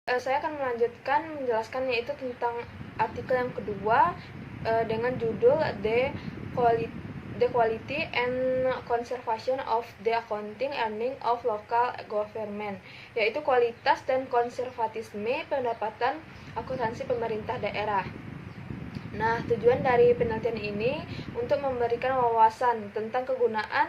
Saya akan melanjutkan menjelaskan yaitu tentang artikel yang kedua dengan judul The Quality and Conservation of the Accounting Earning of Local Government, yaitu kualitas dan konservatisme pendapatan akuntansi pemerintah daerah. Nah, tujuan dari penelitian ini untuk memberikan wawasan tentang kegunaan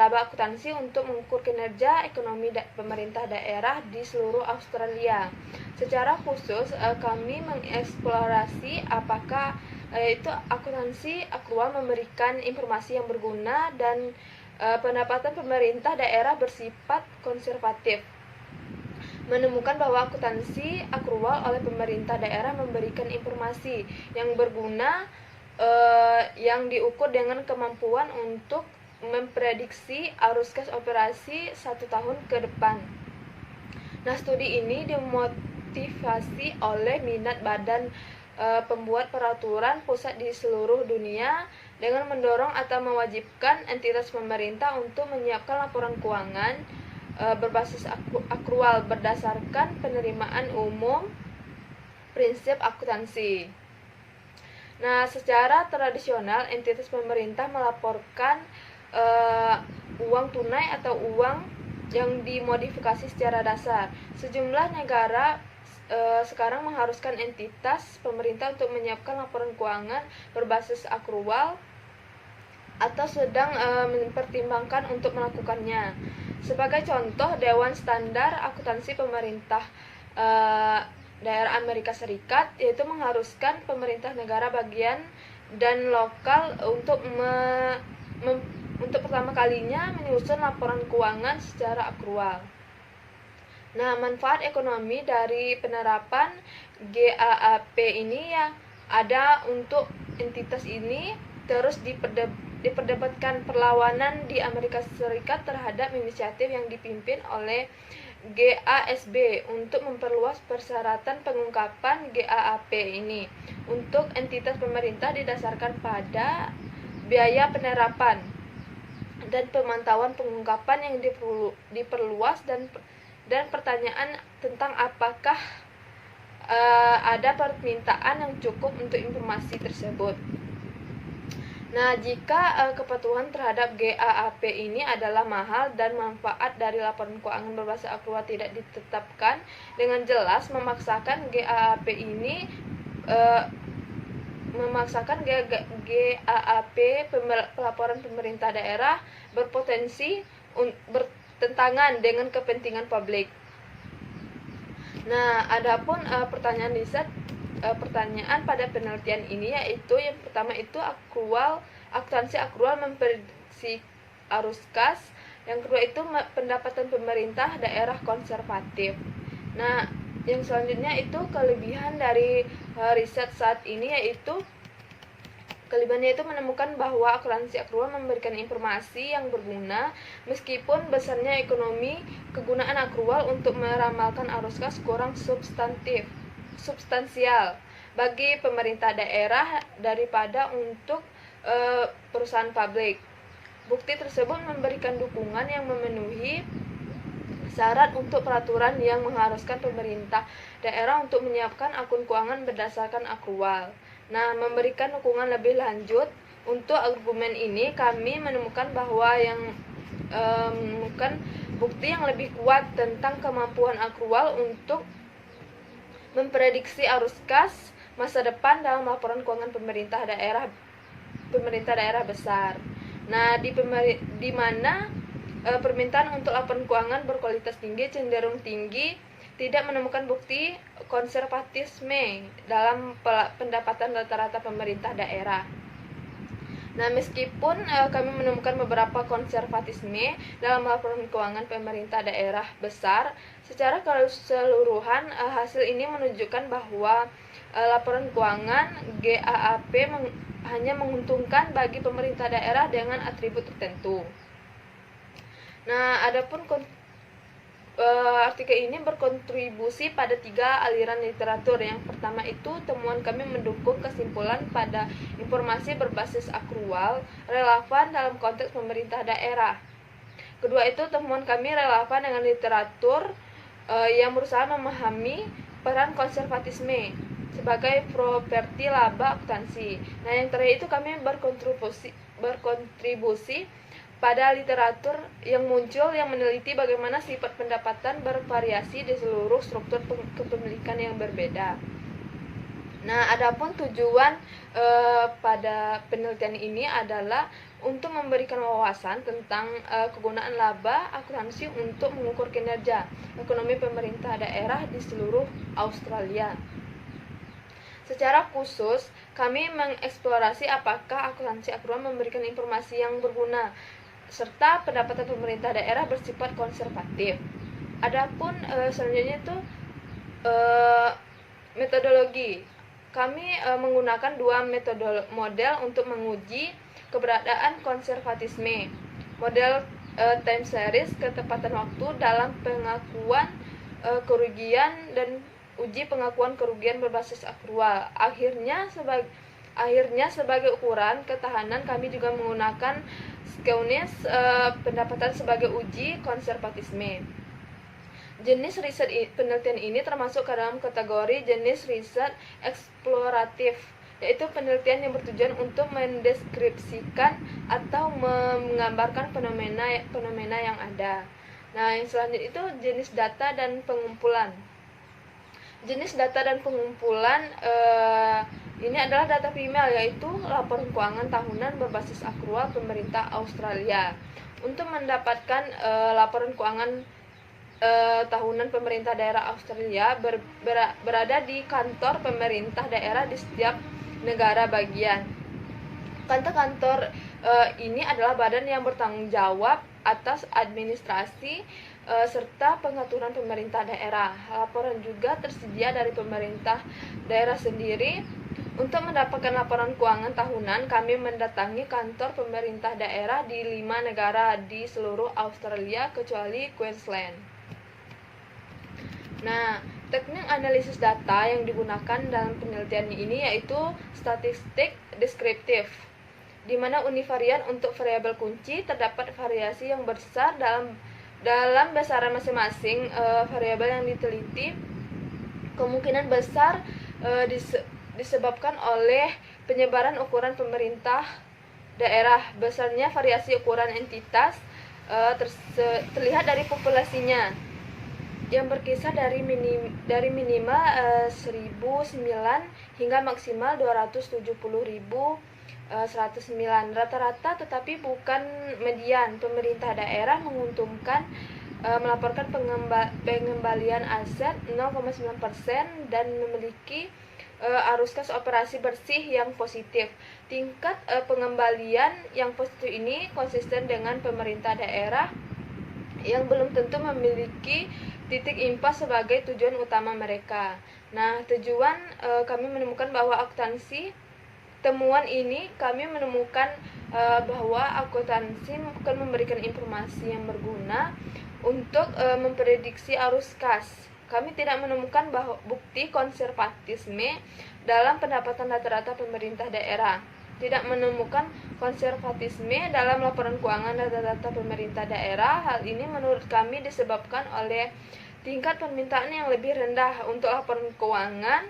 laba akuntansi untuk mengukur kinerja ekonomi pemerintah daerah di seluruh Australia. Secara khusus, kami mengeksplorasi apakah itu akuntansi akrual memberikan informasi yang berguna dan pendapatan pemerintah daerah bersifat konservatif. Menemukan bahwa akuntansi akrual oleh pemerintah daerah memberikan informasi yang berguna yang diukur dengan kemampuan untuk memprediksi arus kas operasi 1 tahun ke depan. Nah, studi ini dimotivasi oleh minat badan pembuat peraturan pusat di seluruh dunia dengan mendorong atau mewajibkan entitas pemerintah untuk menyiapkan laporan keuangan berbasis akrual berdasarkan penerimaan umum prinsip akuntansi. Nah, secara tradisional entitas pemerintah melaporkan uang tunai atau uang yang dimodifikasi secara dasar. Sejumlah negara sekarang mengharuskan entitas pemerintah untuk menyiapkan laporan keuangan berbasis akrual atau sedang mempertimbangkan untuk melakukannya. Sebagai contoh, Dewan Standar Akuntansi Pemerintah daerah Amerika Serikat yaitu mengharuskan pemerintah negara bagian dan lokal untuk untuk pertama kalinya menyusun laporan keuangan secara akrual. Nah, manfaat ekonomi dari penerapan GAAP ini ya ada untuk entitas ini terus diperdebatkan perlawanan di Amerika Serikat terhadap inisiatif yang dipimpin oleh GASB untuk memperluas persyaratan pengungkapan GAAP ini untuk entitas pemerintah didasarkan pada biaya penerapan dan pemantauan pengungkapan yang diperluas dan pertanyaan tentang apakah ada permintaan yang cukup untuk informasi tersebut. Nah, jika kepatuhan terhadap GAAP ini adalah mahal dan manfaat dari laporan keuangan berbasis akrual tidak ditetapkan dengan jelas, memaksakan GAAP pelaporan pemerintah daerah berpotensi bertentangan dengan kepentingan publik. Nah, adapun pertanyaan riset pertanyaan pada penelitian ini yaitu yang pertama itu akuntansi akrual memprediksi arus kas, yang kedua itu pendapatan pemerintah daerah konservatif. Nah, yang selanjutnya itu kelebihan dari riset saat ini yaitu kelebihannya itu menemukan bahwa akuntansi akrual memberikan informasi yang berguna meskipun besarnya ekonomi. Kegunaan akrual untuk meramalkan arus kas kurang substansial bagi pemerintah daerah daripada untuk perusahaan publik. Bukti tersebut memberikan dukungan yang memenuhi syarat untuk peraturan yang mengharuskan pemerintah daerah untuk menyiapkan akun keuangan berdasarkan akrual. Nah, memberikan dukungan lebih lanjut untuk argumen ini, kami menemukan bahwa menemukan bukti yang lebih kuat tentang kemampuan akrual untuk memprediksi arus kas masa depan dalam laporan keuangan pemerintah daerah besar. Nah, di mana permintaan untuk laporan keuangan berkualitas tinggi cenderung tinggi, tidak menemukan bukti konservatisme dalam pendapatan rata-rata pemerintah daerah. Nah, meskipun kami menemukan beberapa konservatisme dalam laporan keuangan pemerintah daerah besar, secara keseluruhan hasil ini menunjukkan bahwa laporan keuangan GAAP hanya menguntungkan bagi pemerintah daerah dengan atribut tertentu. Nah, adapun artikel ini berkontribusi pada 3 aliran literatur. Yang pertama itu temuan kami mendukung kesimpulan pada informasi berbasis akrual relevan dalam konteks pemerintah daerah. Kedua itu temuan kami relevan dengan literatur yang berusaha memahami peran konservatisme sebagai properti laba akuntansi. Nah, yang terakhir itu kami berkontribusi pada literatur yang muncul yang meneliti bagaimana sifat pendapatan bervariasi di seluruh struktur kepemilikan yang berbeda. Nah, adapun tujuan pada penelitian ini adalah untuk memberikan wawasan tentang kegunaan laba akuntansi untuk mengukur kinerja ekonomi pemerintah daerah di seluruh Australia. Secara khusus, kami mengeksplorasi apakah akuntansi akrual memberikan informasi yang berguna serta pendapatan pemerintah daerah bersifat konservatif. Adapun selanjutnya itu metodologi. Kami menggunakan dua model untuk menguji keberadaan konservatisme. Model time series ketepatan waktu dalam pengakuan kerugian dan uji pengakuan kerugian berbasis akrual. Akhirnya sebagai ukuran ketahanan kami juga menggunakan Skeunis pendapatan sebagai uji konservatisme. Jenis riset penelitian ini termasuk ke dalam kategori jenis riset eksploratif, yaitu penelitian yang bertujuan untuk mendeskripsikan atau menggambarkan fenomena yang ada. Nah, yang selanjutnya itu jenis data dan pengumpulan. Jenis data dan pengumpulan ini adalah data primer, yaitu laporan keuangan tahunan berbasis akrual pemerintah Australia. Untuk mendapatkan laporan keuangan tahunan pemerintah daerah Australia berada di kantor pemerintah daerah di setiap negara bagian. Kantor-kantor ini adalah badan yang bertanggung jawab atas administrasi serta pengaturan pemerintah daerah. Laporan juga tersedia dari pemerintah daerah sendiri. Untuk mendapatkan laporan keuangan tahunan, kami mendatangi kantor pemerintah daerah di 5 negara di seluruh Australia kecuali Queensland. Nah, teknik analisis data yang digunakan dalam penelitian ini yaitu statistik deskriptif, di mana univarian untuk variabel kunci terdapat variasi yang besar dalam besaran masing-masing variabel yang diteliti. Kemungkinan besar disebabkan oleh penyebaran ukuran pemerintah daerah. Besarnya variasi ukuran entitas terlihat dari populasinya yang berkisar dari minimal 1009 hingga maksimal 270.109 rata-rata, tetapi bukan median. Pemerintah daerah menguntungkan melaporkan pengembalian aset 0,9% dan memiliki arus kas operasi bersih yang positif. Tingkat pengembalian yang positif ini konsisten dengan pemerintah daerah yang belum tentu memiliki titik impas sebagai tujuan utama mereka. Nah, tujuan kami menemukan bahwa akuntansi temuan ini kami menemukan bahwa akuntansi akan memberikan informasi yang berguna untuk memprediksi arus kas. Kami tidak menemukan bukti konservatisme dalam pendapatan rata-rata pemerintah daerah. Tidak menemukan konservatisme dalam laporan keuangan rata-rata pemerintah daerah. Hal ini menurut kami disebabkan oleh tingkat permintaan yang lebih rendah untuk laporan keuangan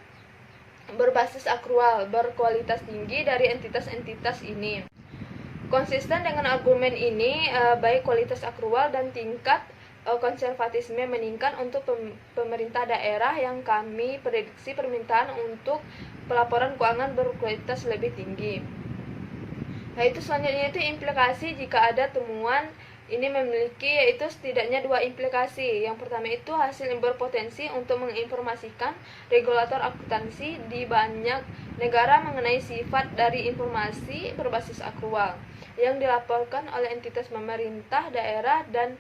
berbasis akrual berkualitas tinggi dari entitas-entitas ini. Konsisten dengan argumen ini, baik kualitas akrual dan tingkat konservatisme meningkat untuk pemerintah daerah yang kami prediksi permintaan untuk pelaporan keuangan berkualitas lebih tinggi. Nah, itu selanjutnya itu implikasi jika ada temuan ini memiliki, yaitu setidaknya 2 implikasi. Yang pertama itu hasil yang berpotensi untuk menginformasikan regulator akuntansi di banyak negara mengenai sifat dari informasi berbasis akrual yang dilaporkan oleh entitas pemerintah daerah dan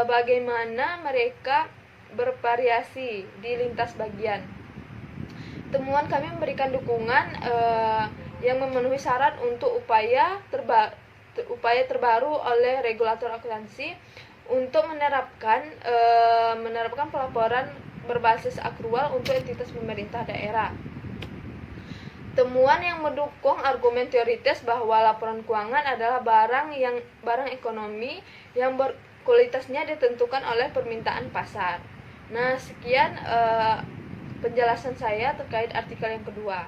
bagaimana mereka bervariasi di lintas bagian. Temuan kami memberikan dukungan yang memenuhi syarat untuk upaya terbaru oleh regulator akuntansi untuk menerapkan pelaporan berbasis akrual untuk entitas pemerintah daerah. Temuan yang mendukung argumen teoritis bahwa laporan keuangan adalah barang ekonomi yang kualitasnya ditentukan oleh permintaan pasar. Nah, sekian penjelasan saya terkait artikel yang kedua.